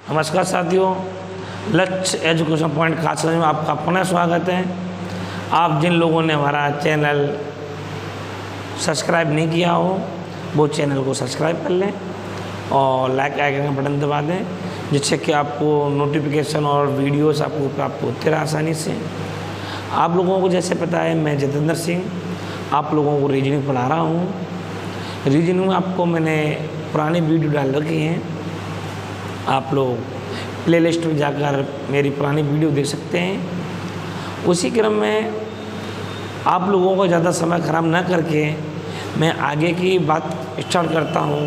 नमस्कार साथियों, लक्ष्य एजुकेशन पॉइंट खास में आपका पुनः स्वागत है। आप जिन लोगों ने हमारा चैनल सब्सक्राइब नहीं किया हो वो चैनल को सब्सक्राइब कर लें और लाइक आइकन का बटन दबा दें, जिससे कि आपको नोटिफिकेशन और वीडियोस आपको प्राप्त होते रहे आसानी से। आप लोगों को जैसे पता है, मैं जितेंद्र सिंह आप लोगों को रीजनिंग पढ़ा रहा हूँ। रीजनिंग में आपको मैंने पुरानी वीडियो डाल रखी हैं, आप लोग प्लेलिस्ट में जाकर मेरी पुरानी वीडियो देख सकते हैं। उसी क्रम में आप लोगों को ज़्यादा समय ख़राब न करके मैं आगे की बात स्टार्ट करता हूँ।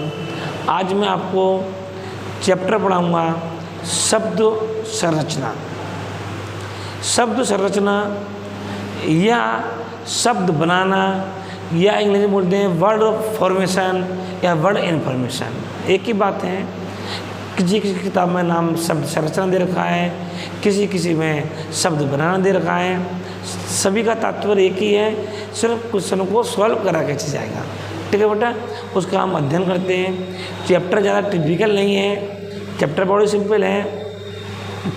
आज मैं आपको चैप्टर पढ़ाऊँगा शब्द संरचना। शब्द संरचना या शब्द बनाना या इंग्लिश में बोलते हैं वर्ड फॉर्मेशन या वर्ड इन्फॉर्मेशन, एक ही बात है। किसी किसी किताब में नाम शब्द संरचना दे रखा है, किसी में शब्द बनाना दे रखा है। सभी का तात्पर्य एक ही है, सिर्फ क्वेश्चन को सॉल्व करा के चल जाएगा। ठीक है बेटा, उसका हम अध्ययन करते हैं। चैप्टर ज़्यादा टिपिकल नहीं है, चैप्टर बड़ी सिंपल है,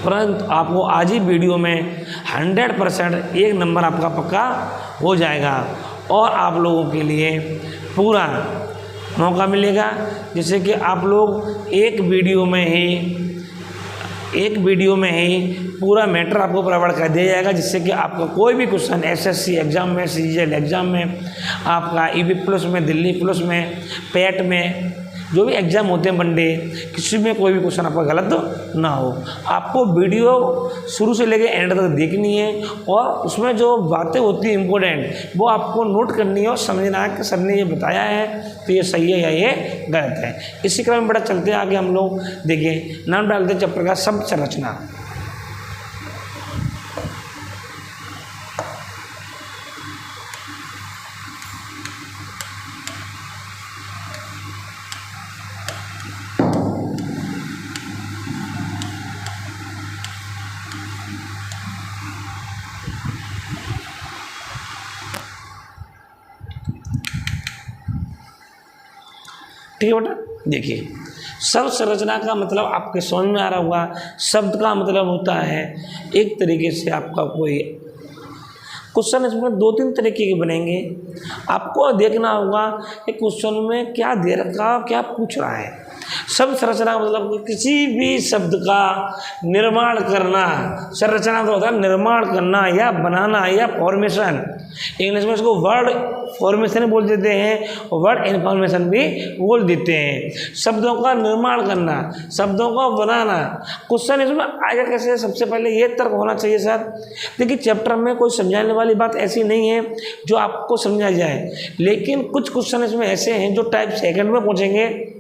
परंतु आपको आज ही वीडियो में 100% एक नंबर आपका पक्का हो जाएगा और आप लोगों के लिए पूरा मौका मिलेगा, जैसे कि आप लोग एक वीडियो में ही पूरा मैटर आपको प्रोवाइड कर दिया जाएगा, जिससे कि आपका कोई भी क्वेश्चन एसएससी एग्ज़ाम में, सीजीएल एग्ज़ाम में, आपका ईबी प्लस में, दिल्ली प्लस में, पैट में, जो भी एग्ज़ाम होते हैं वनडे, किसी में कोई भी क्वेश्चन आपका गलत ना हो। आपको वीडियो शुरू से लेकर एंड तक देखनी है और उसमें जो बातें होती हैं इम्पोर्टेंट वो आपको नोट करनी है और समझना है कि सर ने ये बताया है तो ये सही है या ये गलत है। इसी क्रम में बड़ा चलते हैं आगे। हम लोग देखिए, नाम डालते हैं चैप्टर का शब्द संरचना। ठीक है बेटा, देखिए शब्द संरचना का मतलब आपके समझ में आ रहा होगा। शब्द का मतलब होता है एक तरीके से आपका कोई क्वेश्चन, इसमें 2-3 तरीके के बनेंगे। आपको देखना होगा कि क्वेश्चन में क्या दे रखा है, क्या पूछ रहा है। शब्द संरचना मतलब किसी भी शब्द का निर्माण करना। संरचना तो होता है निर्माण करना या बनाना या फॉर्मेशन। इंग्लिश में इसको वर्ड फॉर्मेशन बोल देते हैं, वर्ड इन्फॉर्मेशन भी बोल देते हैं। शब्दों का निर्माण करना, शब्दों का बनाना। क्वेश्चन इसमें आएगा कैसे? सबसे पहले ये तर्क होना चाहिए सर, देखिए चैप्टर में कोई समझाने वाली बात ऐसी नहीं है जो आपको समझा जाए, लेकिन कुछ क्वेश्चन इसमें ऐसे हैं जो टाइप सेकंड में पूछेंगे।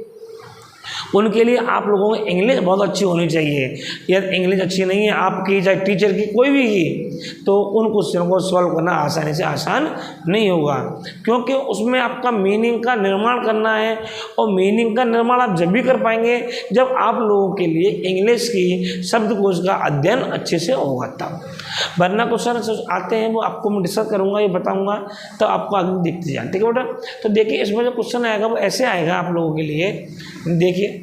उनके लिए आप लोगों को इंग्लिश बहुत अच्छी होनी चाहिए। यदि इंग्लिश अच्छी नहीं है आपकी, चाहे टीचर की कोई भी की, तो उन क्वेश्चनों को सॉल्व करना आसानी से आसान नहीं होगा, क्योंकि उसमें आपका मीनिंग का निर्माण करना है। और मीनिंग का निर्माण आप जब भी कर पाएंगे जब आप लोगों के लिए इंग्लिश की शब्दकोश का अध्ययन अच्छे से होगा तब। वरना क्वेश्चन आते हैं वो आपको मैं डिस्कस करूँगा, ये बताऊँगा, तो आपको आगे देखते जाए। ठीक है बेटा, तो देखिए इसमें जो क्वेश्चन आएगा वो ऐसे आएगा आप लोगों के लिए। देखिए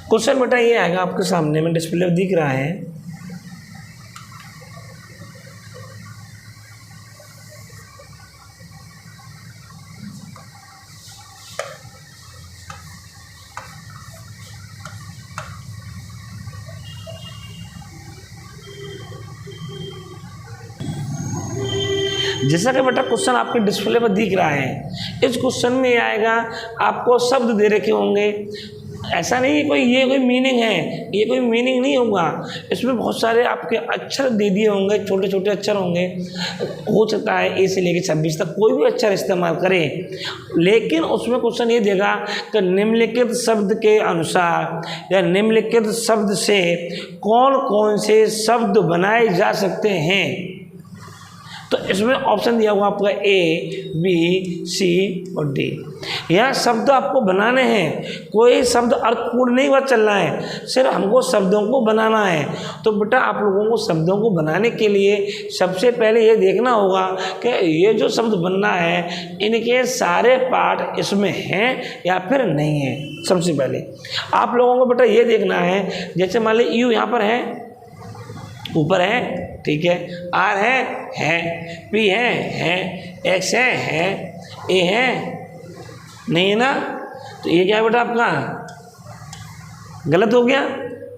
क्वेश्चन बेटा ये आएगा आपके सामने में, डिस्प्ले दिख रहा है। जैसा कि बेटा क्वेश्चन आपके डिस्प्ले पर दिख रहा है, इस क्वेश्चन में ये आएगा, आपको शब्द दे रखे होंगे, ऐसा नहीं कोई ये कोई मीनिंग है, ये कोई मीनिंग नहीं होगा, इसमें बहुत सारे आपके अक्षर दे दिए होंगे, छोटे छोटे अक्षर होंगे, हो सकता है ए से लेकर 26 तक कोई भी अक्षर इस्तेमाल करें, लेकिन उसमें क्वेश्चन ये देगा कि निम्नलिखित शब्द के अनुसार या निम्नलिखित शब्द से कौन कौन से शब्द बनाए जा सकते हैं। तो इसमें ऑप्शन दिया हुआ आपका ए, बी, सी और डी। यहाँ शब्द आपको बनाने हैं, कोई शब्द अर्थपूर्ण नहीं बात चल रहा है, सिर्फ हमको शब्दों को बनाना है। तो बेटा आप लोगों को शब्दों को बनाने के लिए सबसे पहले ये देखना होगा कि ये जो शब्द बनना है इनके सारे पार्ट इसमें हैं या फिर नहीं है। सबसे पहले आप लोगों को बेटा ये देखना है, जैसे मान ली यू यहाँ पर है, ऊपर है, ठीक है, आर है, पी है, एक्स है, ए है, नहीं है ना, तो ये क्या है बेटा आपका गलत हो गया,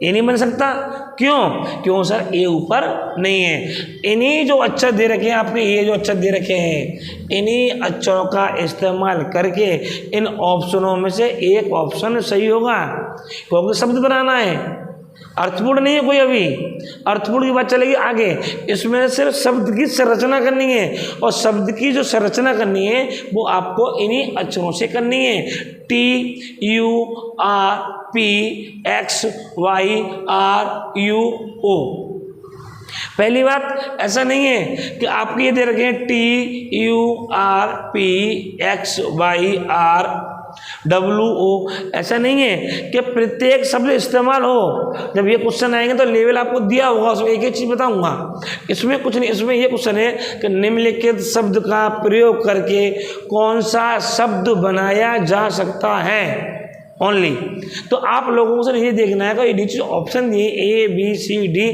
ये नहीं बन सकता। क्यों सर, ए ऊपर नहीं है। इन्हीं जो अक्षर दे रखे हैं आपके, ये जो अक्षर दे रखे हैं, इन्हीं अक्षरों का इस्तेमाल करके इन ऑप्शनों में से एक ऑप्शन सही होगा, क्योंकि शब्द बनाना है, अर्थपूर्ण नहीं है कोई। अभी अर्थपूर्ण की बात चलेगी आगे, इसमें सिर्फ शब्द की संरचना करनी है, और शब्द की जो संरचना करनी है वो आपको इन्हीं अक्षरों से करनी है। T U R P X Y R U O. पहली बात ऐसा नहीं है कि आपके ये दे रखे हैं T U R P X Y R W O, ऐसा नहीं है कि प्रत्येक शब्द इस्तेमाल हो। जब ये क्वेश्चन आएंगे तो लेवल आपको दिया होगा, उसमें एक एक चीज बताऊंगा। इसमें कुछ नहीं, इसमें ये क्वेश्चन है कि निम्नलिखित शब्द का प्रयोग करके कौन सा शब्द बनाया जा सकता है, ओनली। तो आप लोगों को सर ये देखना है कि नीचे ऑप्शन दिए ए बी सी डी,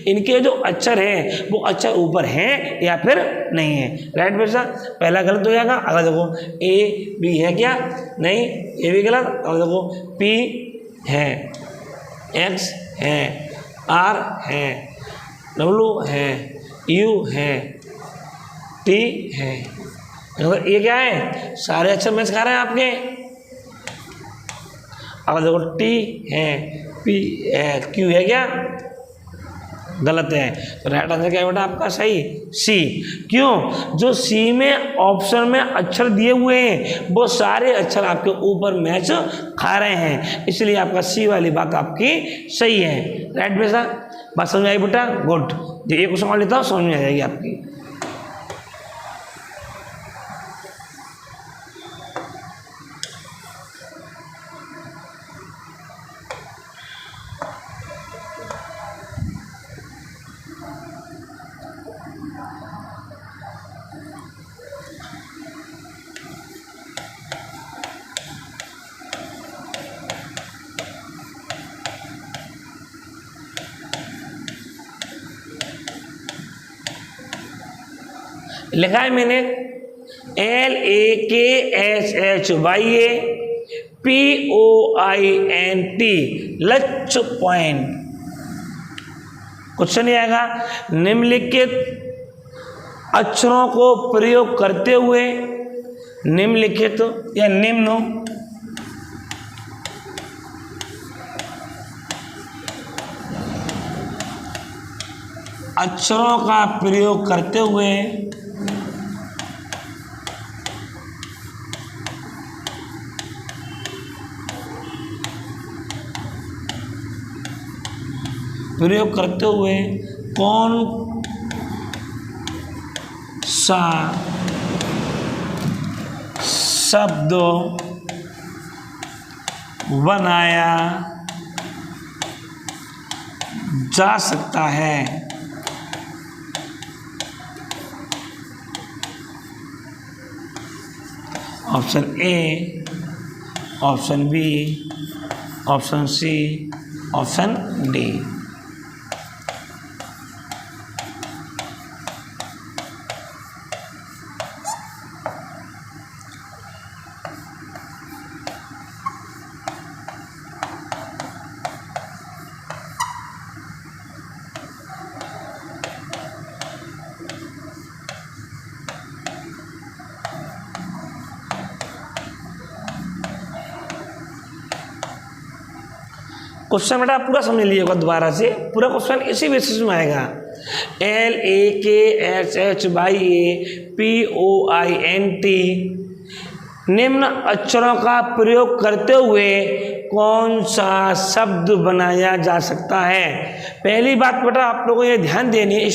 इनके जो अक्षर हैं वो अक्षर ऊपर हैं या फिर नहीं है। राइट बेटा, पहला गलत हो जाएगा। अगर देखो ए बी है क्या, नहीं, ये भी गलत। और देखो पी है, एक्स है, आर है, डब्लू है, यू है, टी है। ये क्या है, सारे अक्षर मैच खा रहे हैं आपके। अगर देखो टी है, पी है, क्यू है क्या, गलत है। तो राइट आंसर क्या है बेटा आपका सही, सी। क्यों, जो सी में ऑप्शन में अक्षर दिए हुए हैं वो सारे अक्षर आपके ऊपर मैच खा रहे हैं, इसलिए आपका सी वाली बात आपकी सही है। राइट बेटा, बात समझ में आई बेटा, गुड। ये क्वेश्चन और लेता हूँ, समझ में आ जाएगी आपकी। लिखा है मैंने LAKSHYAPOINT, लच पॉइंट। क्वेश्चन ये आएगा, निम्नलिखित अक्षरों को प्रयोग करते हुए, निम्नलिखित या निम्न अक्षरों का प्रयोग करते हुए कौन सा शब्द बनाया जा सकता है। Option A, option B, option C, option D. Question बेटा पूरा समझ लीजिएगा दोबारा से, पूरा क्वेश्चन इसी बेसिस में आएगा। LAKSHYAPOINT निम्न अक्षरों का प्रयोग करते हुए कौन सा शब्द बनाया जा सकता है। पहली बात बेटा आप लोगों को ये ध्यान देनी है,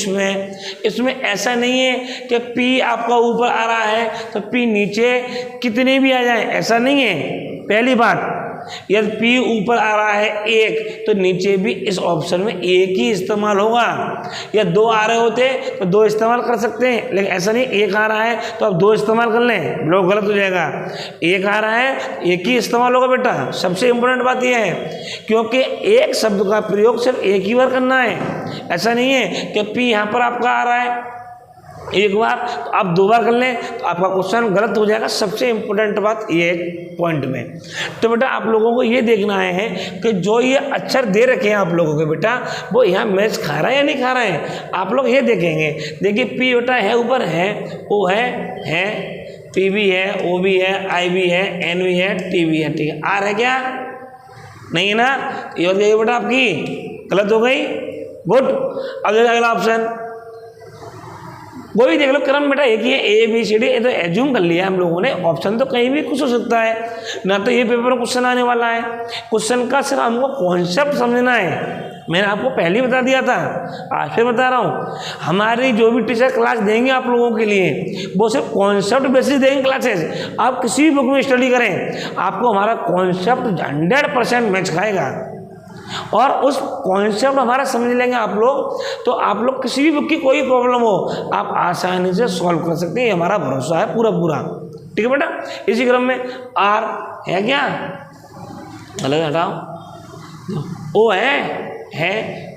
इसमें ऐसा नहीं है कि P आपका ऊपर आ रहा है तो P नीचे कितने भी आ जाए, ऐसा नहीं है। पहली बात, यदि P ऊपर आ रहा है 1 तो नीचे भी इस ऑप्शन में 1 ही इस्तेमाल होगा, या 2 आ रहे होते तो 2 इस्तेमाल कर सकते हैं, लेकिन ऐसा नहीं 1 आ रहा है तो अब 2 इस्तेमाल कर लें, लोग गलत हो जाएगा। 1 आ रहा है 1 ही इस्तेमाल होगा बेटा, सबसे इंपॉर्टेंट बात यह है, क्योंकि एक शब्द का प्रयोग सिर्फ एक ही बार करना है। ऐसा नहीं है कि P यहाँ पर आपका आ रहा है एक बार तो आप 2 बार कर लें तो आपका क्वेश्चन गलत हो जाएगा। सबसे इंपॉर्टेंट बात ये पॉइंट में, तो बेटा आप लोगों को ये देखना है कि जो ये अक्षर दे रखे हैं आप लोगों के बेटा वो यहाँ मैच खा रहा है या नहीं खा रहा है, आप लोग ये देखेंगे। देखिए P बेटा है ऊपर है, O है, P भी है, O भी है, I भी है, N भी है, T भी है, ठीक है। R है क्या, नहीं है ना, ये हो गई बेटा आपकी गलत हो गई, गुड। अब देखो अगला ऑप्शन, वो भी देख लो क्रम बेटा एक ही है, ABCD, ये तो एज्यूम कर लिया हम लोगों ने, ऑप्शन तो कहीं भी कुछ हो सकता है ना, तो ये पेपर में क्वेश्चन आने वाला है। क्वेश्चन का सिर्फ हमको कॉन्सेप्ट समझना है, मैंने आपको पहले ही बता दिया था, आज फिर बता रहा हूँ। हमारी जो भी टीचर क्लास देंगे आप लोगों के लिए वो सिर्फ कॉन्सेप्ट बेसिस देंगे क्लासेस। आप किसी भी बुक में स्टडी करें आपको हमारा कॉन्सेप्ट 100% मैच खाएगा, और उस कॉन्सेप्ट हमारा समझ लेंगे आप लोग तो आप लोग किसी भी बुक की कोई प्रॉब्लम हो आप आसानी से सॉल्व कर सकते हैं, ये हमारा भरोसा है पूरा पूरा, ठीक है बेटा। इसी क्रम में R है क्या, अलग हटाओ, O है,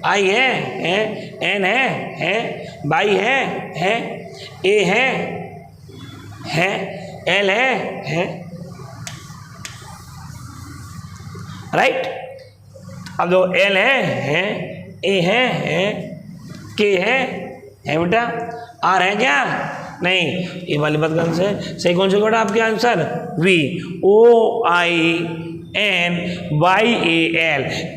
I है, N है, Y है, A है, L है, राइट। अब जो L है, A है, K है बेटा, R है क्या, नहीं, ये वाली बात कौन से सही, कौन से बेटा आपके आंसर V, OINYAL,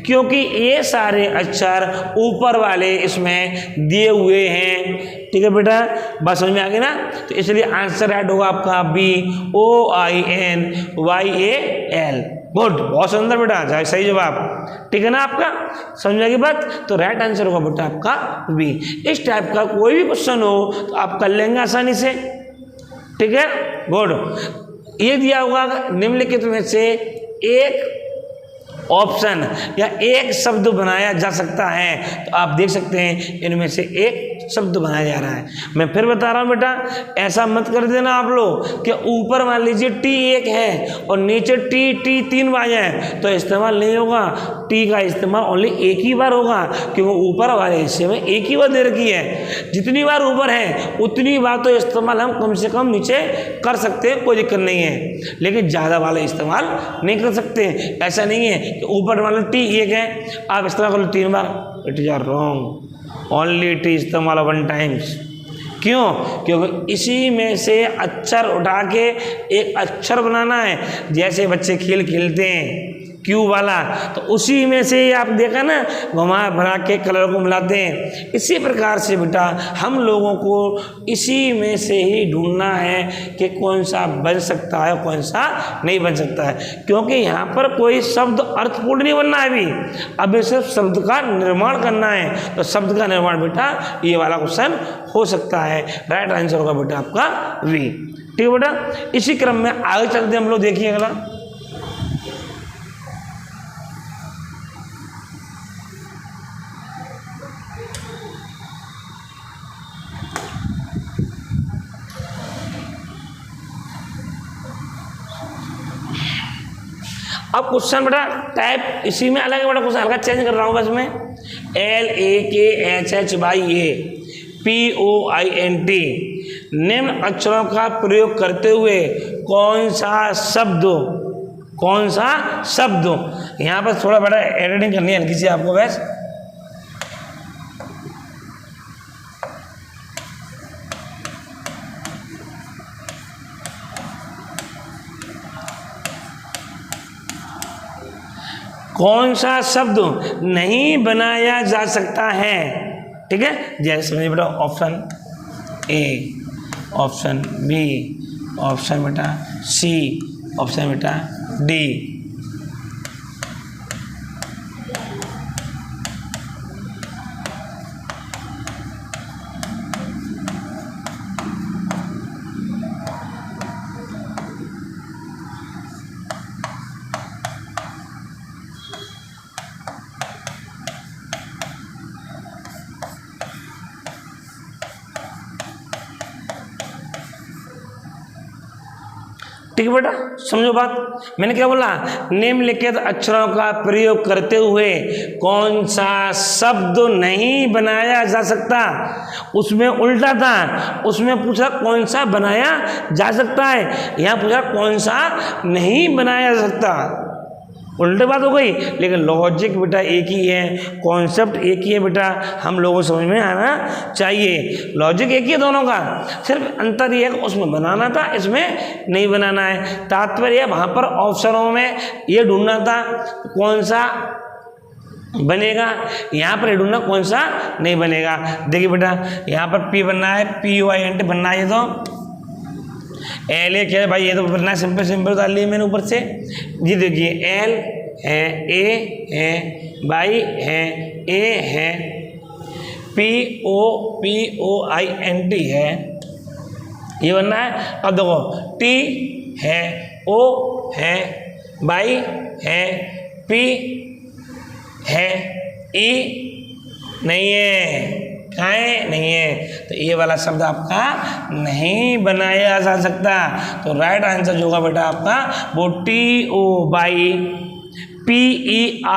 क्योंकि ये सारे अक्षर ऊपर वाले इसमें दिए हुए हैं, ठीक है बेटा, बात समझ में आ गई ना। तो इसलिए आंसर राइट होगा आपका B, OINYAL, गुड, बहुत सुंदर बेटा, सही जवाब, ठीक है ना आपका, समझ में आ गई बात। तो राइट आंसर होगा बेटा आपका B। इस टाइप का कोई भी क्वेश्चन हो तो आप कर लेंगे आसानी से, ठीक है, गुड। ये दिया होगा निम्नलिखित में से एक ऑप्शन या एक शब्द बनाया जा सकता है, तो आप देख सकते हैं इनमें से एक शब्द बनाया जा रहा है। मैं फिर बता रहा हूँ बेटा, ऐसा मत कर देना आप लोग कि ऊपर मान लीजिए T 1 है और नीचे T 3 बार है तो इस्तेमाल नहीं होगा। T का इस्तेमाल ओनली एक ही बार होगा, क्योंकि ऊपर वाले हिस्से में एक ही बार दे रखी है। जितनी बार ऊपर है उतनी बार तो इस्तेमाल हम कम से कम नीचे कर सकते हैं, कोई दिक्कत नहीं है, लेकिन ज़्यादा वाला इस्तेमाल नहीं कर सकते। ऐसा नहीं है कि ऊपर वाला T 1 है आप इस्तेमाल कर लो 3 बार, it is R wrong, only T इस्तेमाल 1 टाइम्स। क्यों, क्योंकि इसी में से अक्षर उठा के एक अक्षर बनाना है, जैसे बच्चे खेल खेलते हैं क्यू वाला, तो उसी में से आप देखा ना घुमा भरा के कलर को मिलाते हैं। इसी प्रकार से बेटा हम लोगों को इसी में से ही ढूंढना है कि कौन सा बन सकता है कौन सा नहीं बन सकता है, क्योंकि यहाँ पर कोई शब्द अर्थपूर्ण नहीं बनना है अभी सिर्फ शब्द का निर्माण करना है। तो शब्द का निर्माण बेटा ये वाला क्वेश्चन हो सकता है, राइट आंसर होगा बेटा आपका V, ठीक है बेटा। इसी क्रम में आगे चलते हम लोग, देखिए अगला, अब क्वेश्चन बेटा टाइप इसी में अलग है बेटा, क्वेश्चन हल्का चेंज कर रहा हूँ बस मैं। LAKSHYAPOINT निम्न अक्षरों का प्रयोग करते हुए कौन सा शब्द, यहाँ पर थोड़ा बड़ा एडिटिंग करनी है हल्की सी आपको बस। कौन सा शब्द नहीं बनाया जा सकता है। ठीक है, जैसे समझिए बेटा option A, option B, option बेटा सी, ऑप्शन बेटा डी। ठीक है बेटा, समझो बात। मैंने क्या बोला, निम्नलिखित अक्षरों का प्रयोग करते हुए कौन सा शब्द नहीं बनाया जा सकता। उसमें उल्टा था, उसमें पूछा कौन सा बनाया जा सकता है, यहाँ पूछा कौन सा नहीं बनाया जा सकता। उल्टी बात हो गई, लेकिन लॉजिक बेटा एक ही है, कॉन्सेप्ट एक ही है बेटा, हम लोगों को समझ में आना चाहिए। लॉजिक एक ही है दोनों का, सिर्फ अंतर ये है कि उसमें बनाना था, इसमें नहीं बनाना है। तात्पर्य वहाँ पर ऑप्शनों में ये ढूंढना था कौन सा बनेगा, यहाँ पर ढूंढना कौन सा नहीं बनेगा। देखिए बेटा यहाँ पर पी बनना है, PUINT बनना है, ये तो एल ए क्या भाई, ये तो बनना सिंपल सिंपल डाल लिया मैंने ऊपर से। जी देखिए एल है, ए है, बाई है, ए है, POINT है, ये बनना है। अब देखो टी है, ओ है, बाई है, पी है, ई नहीं है, काहे नहीं है, तो ये वाला शब्द आपका नहीं बनाया जा सकता। तो राइट आंसर जो होगा बेटा आपका वो TOBYPER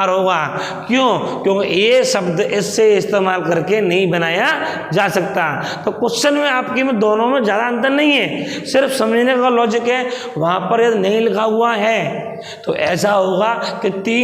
होगा। क्यों? क्योंकि ये शब्द इससे इस्तेमाल करके नहीं बनाया जा सकता। तो क्वेश्चन में आपके में दोनों में ज़्यादा अंतर नहीं है, सिर्फ समझने का लॉजिक है। वहाँ पर यदि नहीं लिखा हुआ है तो ऐसा होगा कि 3